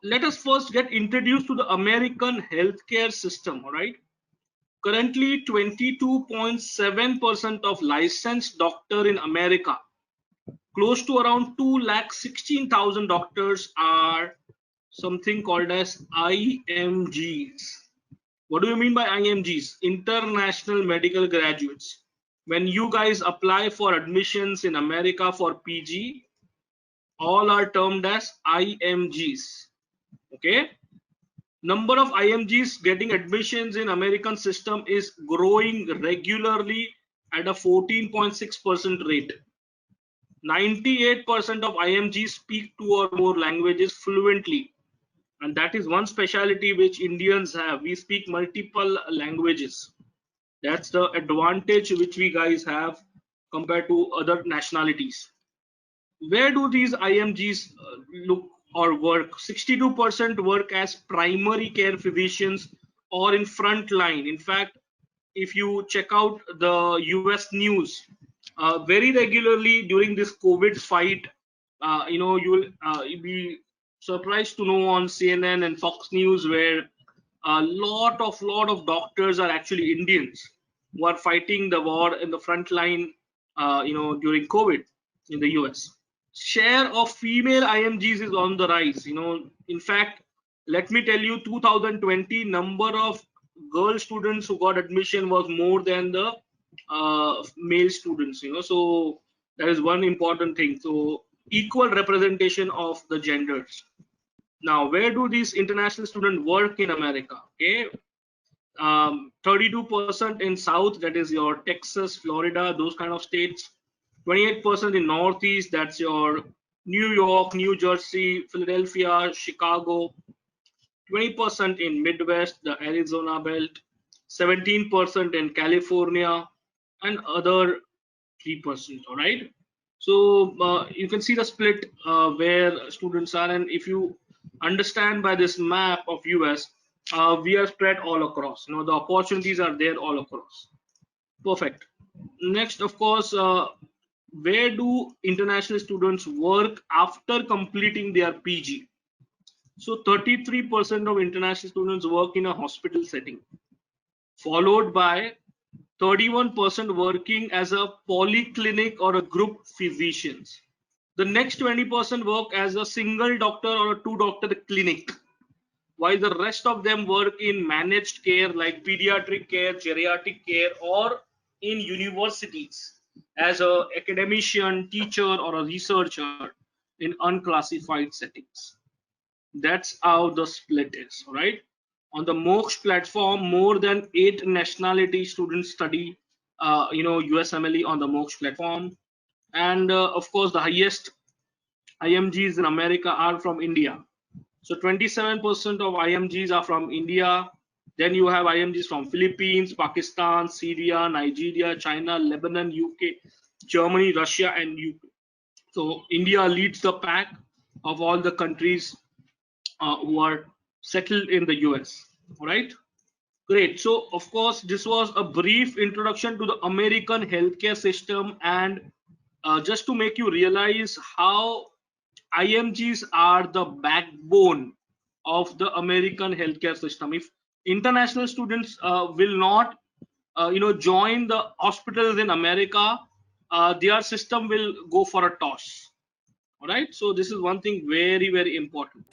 let us first get introduced to the American healthcare system. All right. Currently, 22.7% of licensed doctor in America, close to around 2,16,000 doctors, are something called as IMGs. What do you mean by IMGs? International medical graduates. When you guys apply for admissions in America for PG, all are termed as IMGs. Okay. Number of IMGs getting admissions in American system is growing regularly at a 14.6% rate. 98% of IMGs speak two or more languages fluently, and that is one specialty which Indians have. We speak multiple languages. That's the advantage which we guys have compared to other nationalities. Where do these IMGs look or work? 62% work as primary care physicians or in front line. In fact, if you check out the US news, very regularly during this COVID fight, you will be surprised to know on CNN and Fox News where a lot of doctors are actually Indians who are fighting the war in the front line, during COVID in the US. Share of female IMGs is on the rise. In fact, let me tell you, 2020 number of girl students who got admission was more than the male students. So that is one important thing. So equal representation of the genders. Now, where do these international students work in America? Okay, 32% in South, that is your Texas, Florida, those kind of states. 28% in Northeast, that's your New York, New Jersey, Philadelphia, Chicago. 20% in Midwest, the Arizona belt. 17% in California, and other 3%. All right. So you can see the split where students are, and if you understand by this map of US, we are spread all across. The opportunities are there all across. Perfect. Next, of course, where do international students work after completing their PG? So 33% of international students work in a hospital setting, followed by 31% working as a polyclinic or a group physicians. The next 20% work as a single doctor or a two doctor clinic, while the rest of them work in managed care like pediatric care, geriatric care, or in universities as a academician, teacher, or a researcher in unclassified settings. That's how the split is. All right. On the Moksh platform, more than 8 nationality students study USMLE on the Moksh platform. And of course, the highest IMGs in America are from India. So 27% of IMGs are from India. Then you have IMGs from Philippines, Pakistan, Syria, Nigeria, China, Lebanon, UK, Germany, Russia, and UK. So India leads the pack of all the countries who are settled in the US. All right. Great. So, of course, this was a brief introduction to the American healthcare system, and just to make you realize how IMGs are the backbone of the American healthcare system. If international students will not, join the hospitals in America, their system will go for a toss. All right. So this is one thing very, very important.